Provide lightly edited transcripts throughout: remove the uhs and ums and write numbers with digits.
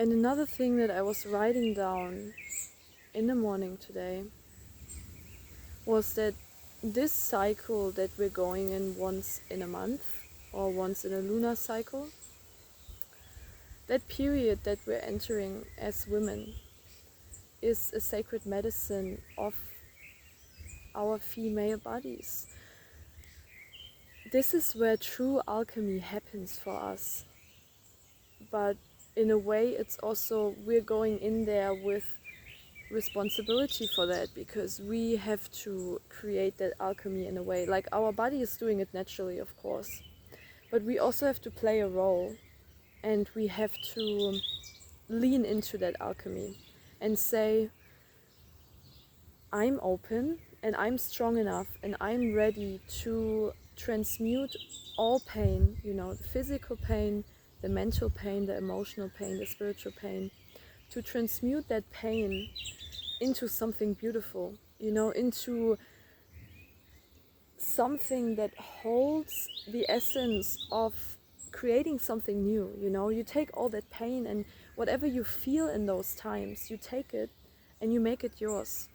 And another thing that I was writing down in the morning today was that this cycle that we're going in once in a month or once in a lunar cycle, that period that we're entering as women is a sacred medicine of our female bodies. This is where true alchemy happens for us. But in a way, it's also, we're going in there with responsibility for that, because we have to create that alchemy in a way. Like, our body is doing it naturally, of course, but we also have to play a role, and we have to lean into that alchemy and say, I'm open and I'm strong enough and I'm ready to transmute all pain, the physical pain, the mental pain, the emotional pain, the spiritual pain, to transmute that pain into something beautiful, into something that holds the essence of creating something new. You take all that pain and whatever you feel in those times, you take it and you make it yours.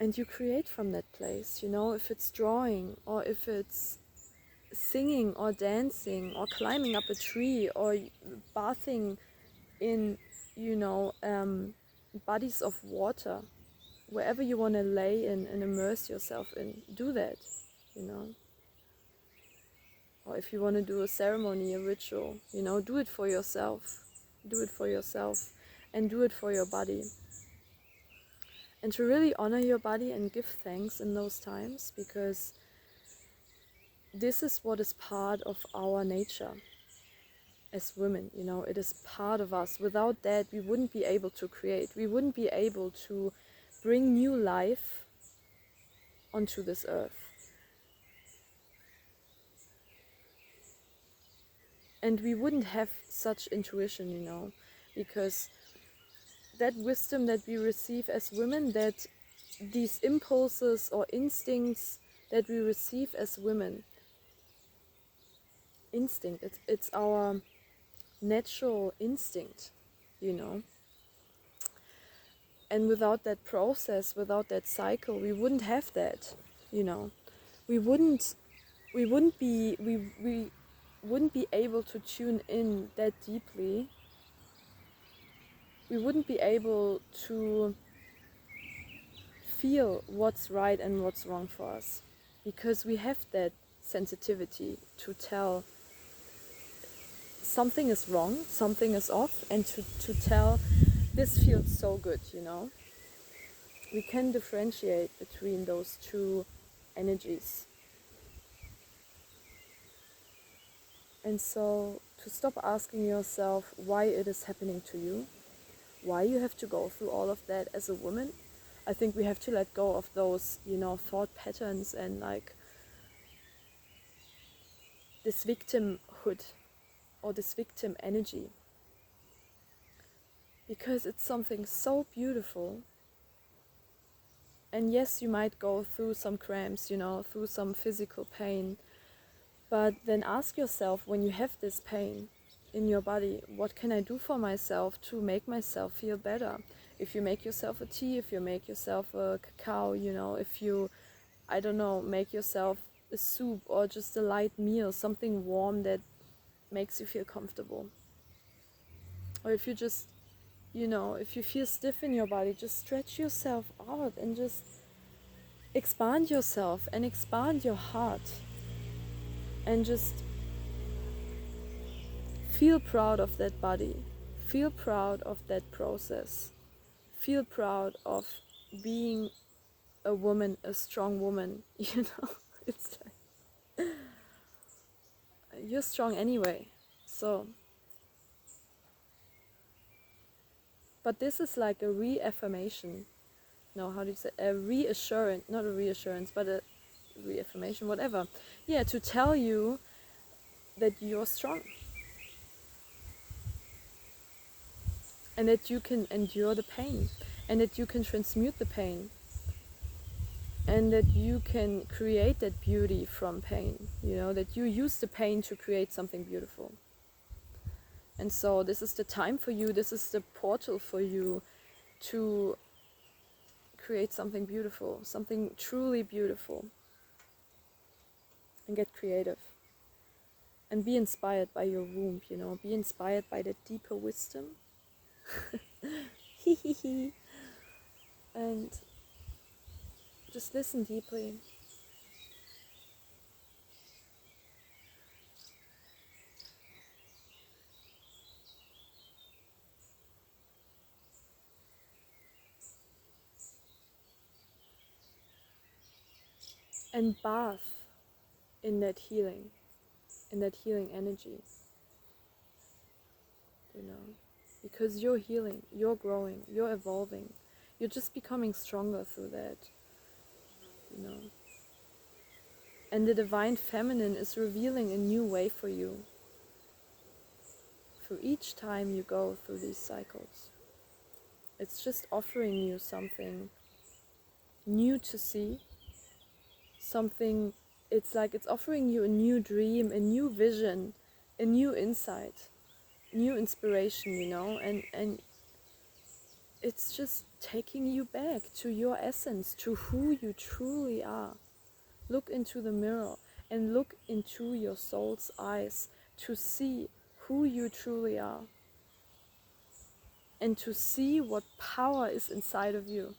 And you create from that place, if it's drawing or if it's singing or dancing or climbing up a tree or bathing in, bodies of water, wherever you want to lay in and immerse yourself in, do that, Or if you want to do a ceremony, a ritual, do it for yourself. Do it for yourself and do it for your body. And to really honor your body and give thanks in those times, because this is what is part of our nature as women, it is part of us. Without that, we wouldn't be able to create. We wouldn't be able to bring new life onto this earth. And we wouldn't have such intuition, because that wisdom that we receive as women, that these impulses or instincts that we receive as women, instinct, it's our natural instinct, And without that process, without that cycle, we wouldn't have that, We wouldn't be able to tune in that deeply. We wouldn't be able to feel what's right and what's wrong for us, because we have that sensitivity to tell something is wrong, something is off, and to tell this feels so good, We can differentiate between those two energies. And so to stop asking yourself why it is happening to you, why you have to go through all of that as a woman, I think we have to let go of those, thought patterns and this victimhood or this victim energy. Because it's something so beautiful. And yes, you might go through some cramps, through some physical pain. But then ask yourself, when you have this pain in your body, what can I do for myself to make myself feel better? If you make yourself a tea, if you make yourself a cacao, if you, make yourself a soup or just a light meal, something warm that makes you feel comfortable. Or if you just, if you feel stiff in your body, just stretch yourself out and just expand yourself and expand your heart. And just feel proud of that body. Feel proud of that process. Feel proud of being a woman, a strong woman, It's like, you're strong anyway, so. But this is like a reaffirmation. No, how do you say? A reassurance, not a reassurance, but a reaffirmation, whatever. Yeah, to tell you that you're strong. And that you can endure the pain. And that you can transmute the pain. And that you can create that beauty from pain. That you use the pain to create something beautiful. And so this is the time for you, this is the portal for you to create something beautiful, something truly beautiful. And get creative. And be inspired by your womb, you know, be inspired by the deeper wisdom. And just listen deeply. And bath in that healing energy, you know, because you're healing, you're growing, you're evolving, you're just becoming stronger through that, you know. And the divine feminine is revealing a new way for you through each time you go through these cycles. It's just offering you something new to see, something, it's like it's offering you a new dream, a new vision, a new insight, new inspiration, you know, and it's just taking you back to your essence, to who you truly are. Look into the mirror and look into your soul's eyes to see who you truly are, and to see what power is inside of you.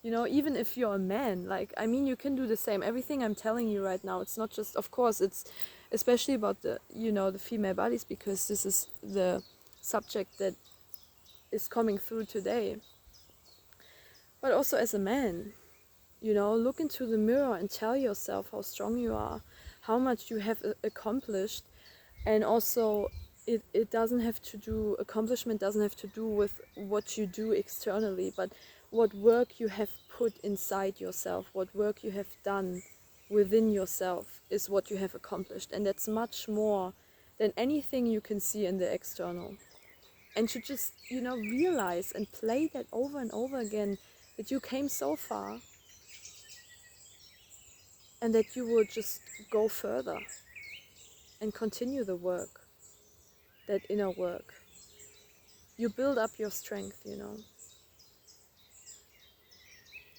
You know, even if you're a man, like, I mean, you can do the same. Everything I'm telling you right now, it's not just, of course, it's especially about the, you know, the female bodies, because this is the subject that is coming through today. But also as a man, you know, look into the mirror and tell yourself how strong you are, how much you have accomplished. And also, it doesn't have to do, accomplishment doesn't have to do with what you do externally, but what work you have put inside yourself, what work you have done within yourself is what you have accomplished. And that's much more than anything you can see in the external. And to just, you know, realize and play that over and over again, that you came so far and that you will just go further and continue the work, that inner work. You build up your strength, you know,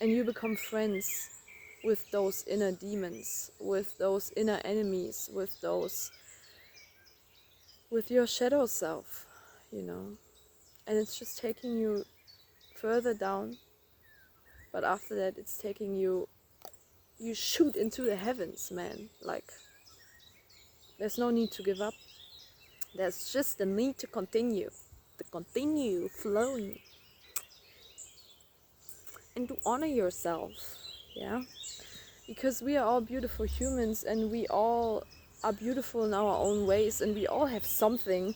and you become friends with those inner demons, with those inner enemies, with your shadow self, you know. And it's just taking you further down, but after that it's taking you shoot into the heavens, man. Like, there's no need to give up. There's just the need to continue flowing, and to honor yourself, yeah? Because we are all beautiful humans, and we all are beautiful in our own ways, and we all have something